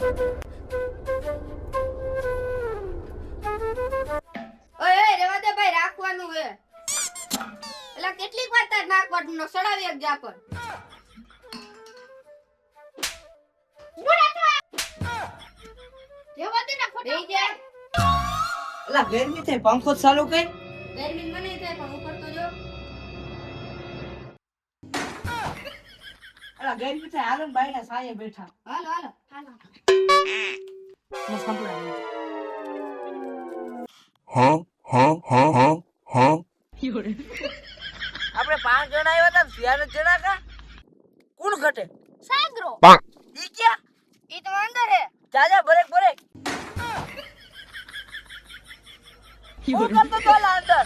ઓય રેવા દે ભાઈ, રાખવાનું હે. એલા કેટલીક વાર તાર નાક વાટનો સડાવી એક જા પર. રેવા દે ના ખોટા. દઈ દે. એલા ગરમી થાય, પંખો ચાલુ કર. ગરમી મને થાય પણ ઉપર તો જો. એલા ગરમી થાય, હાલો બાયના સાયે બેઠા. હાલો હાલો હાલો. મસ્ત સંપલા. આપણે 5 જણા આવ્યા હતા, 11 જણા કા કોણ ઘટે? સાગરો. ઈ ક્યાં? ઈ તો અંદર હે. જાજા બ્રેક બ્રેક. હું કરતો તો લા અંદર.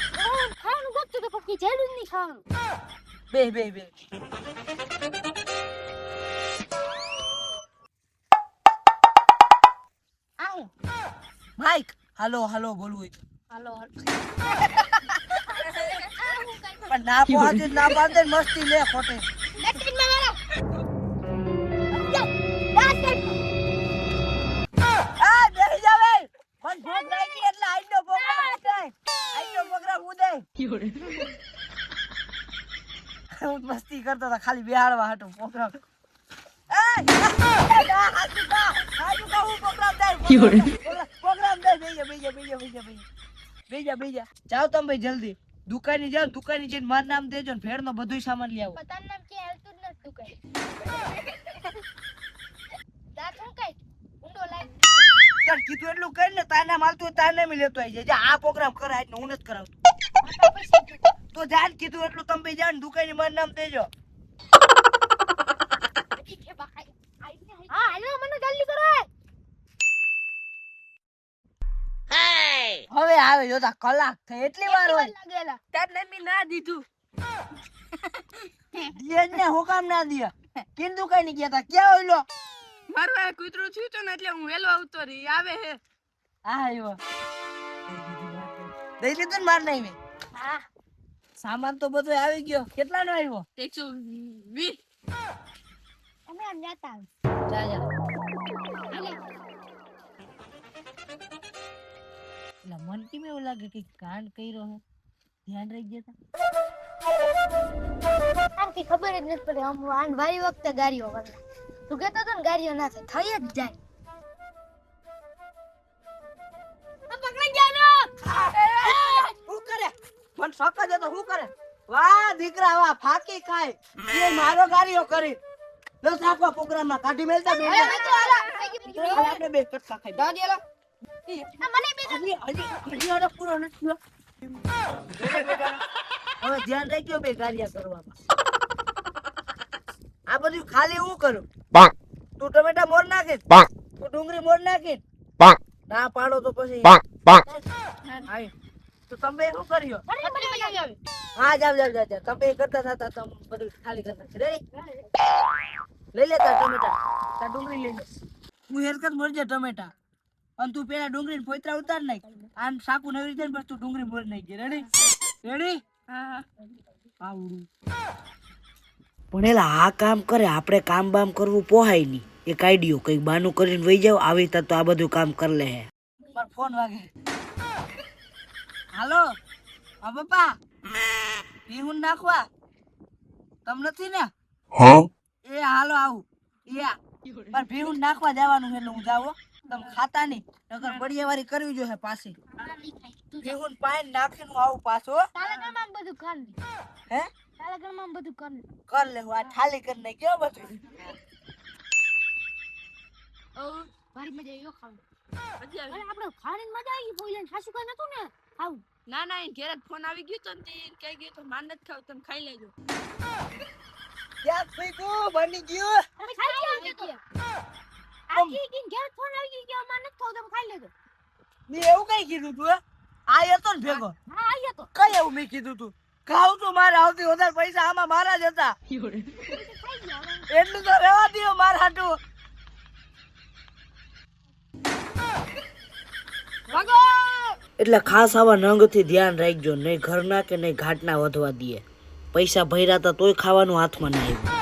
ખાવાનું ગોતતો તો પક્કી જેલું જ નહીં ખાવાનું. બે બે બે. આવો. માઈક હાલો હાલો બોલવું. હાલો હાલો. પણ ના પહોંચે ના પાડે મસ્તી લે ખોટે. લેટ્રિન માં મારો. આ બેહી જાવે. મન ભૂખ લાગી એટલે આઈનો પ્રોગ્રામ ઉડાય. આઈનો પ્રોગ્રામ ઉડાય. હું મસ્તી કરતો હતા ખાલી બેહાડવા હાટો પ્રોગ્રામ. એ હાજુ કા હું પ્રોગ્રામ દે. પ્રોગ્રામ દે બેજા. જાઓ તમે ભાઈ જલ્દી. દુકાને જાઓ, દુકાને જઈને મારું નામ દેજો ને ભેળનો બધું સામાન લઈ આવો. તારું નામ કે હાલતું જ નથી તું કઈ. દાંત હું કઈ ઊંડો લાગ. તાર કીધું એટલું કરી ને તાર નામ હાલતું હોય તાર નામ લેતો આવી જાય. આ પ્રોગ્રામ કરાય ને હું નથી કરાવતો. તો જાન કીધું એટલું તમે ભાઈ જાઓ ને દુકાને મારું નામ દેજો. હા હાલો મને જલ્દી કરો. હવે આવે જોતા કલાક થઈ એટલી વાર હોય. લાગેલા. તાર નમી ના દીધું. દિયન ને હુકામ ના દિયા. કિન દુકાને ગયા તા ક્યાં હોઈલો? મારું આ કૂતરું થયું તો ને એટલે હું વેલો આવતો રહી આવે હે. હા આવ્યો. દઈ દીધું ને માર નહીં. હા સામાન તો બધો આવી ગયો. કેટલાનો આવ્યો? 120. અમે આમ જાતા જા જા. હાલે. એટલે મન કેમ એવું લાગે કે કાંડ કર્યો હે? ધ્યાન રાખી જતા. આનથી ખબર જ નથી પડે. આમ આન વારી વખતે ગાડીઓ કરે. તું કહેતો તો ને ગાડીઓ ના થાય, થઈ જ જાય. આ પકડી જાનો. શું કરે? મન શોખ જ હતો. શું કરે? વાહ દીકરા વાહ, ફાકી ખાય. એ મારો ગાડીઓ કરી. લો થાકવા પ્રોગ્રામમાં કાઢી મેલતા બે. આપણે બે કટકા ખાઈ. દાદી આલો. મને બે હજી ઓર્ડર પૂરો નથી થયો. હવે ધ્યાન રાખજો બે ગાડિયા કરવામાં. આ બધું ખાલી હું કરું. તું ટમેટા મોર નાખી, તું ડુંગળી મોર નાખી. ના પાડો તો પછી આય. તો તમે શું કર્યો? હા જાવ તમે કરતા હતા તમે બધું ખાલી કરતા. રેડી લઈ લેતા ટમેટા. તા ડુંગળી લઈ લે. હું હેરકત મરજે ટમેટા. અને તું પેલા ડુંગળી પોતરા ઉતાર નાખ. આમ સાકુ નવી રીતે પછી તું ડુંગળી મોર નાખી. રેડી? હા આવડું. પણ એલા આ કામ કરે આપણે કામ બામ કરવું પોહાય નહીં. એક આઈડિયો કઈક બાનું કરીને વહી જાવ આવી તા તો આ બધું કામ કરી લે. મારો ફોન વાગે. હાલો હા પપ્પા, ભીહું નાખવા તમ નથી ને? એ હાલો આવું. પણ ભીહું નાખવા જવાનું એટલે હું જાવ. તમે ખાતા નહીં નકર બળિયાવારી કરવી જોઈએ પાછી. ભીહું પાણી નાખીને હું આવું પાછો. તારા ઘરમાં બધું કર લે. હે તારા ઘરમાં બધું કર લે. કર લે. હું આ થાલી કરી નાખ કેવો બધું. ભારી મજા આવ્યો ખાવું. મજા આવી. અરે આપણે ખાણીને મજા આવી ગઈ. પોઈલન ખાસું કઈ નતું ને ખાવું. ના ના એને ઘેર જ ફોન આવી ગયો તો ને તે કહી ગયો તો માર નથી ખાવ તમે ખાઈ લેજો. ક્યાં ફીકું બની ગયું? અમે ખાઈ ગયા. આખી દિન ઘેર ફોન આવી ગયો કે અમાર નથી ખાવું, તમે ખાઈ લેજો. મેં એવું કઈ કીધું તું? આયો તો ને ભેગો. હા આયો તો. કઈ એવું મેં કીધું તું? ખાવ તું મારે આવતી વધારે પૈસા આમાં મારા જ હતા. ખાઈ ગયા હવે. એટલું તો રહેવા દો મારા હાટું. એટલે ખાસ આવા નંગથી ધ્યાન રાખજો. નહીં ઘરના કે નહીં ઘાટના વધવા દે. પૈસા ભર્યા હતા તોય ખાવાનું હાથમાં ના આવ્યું.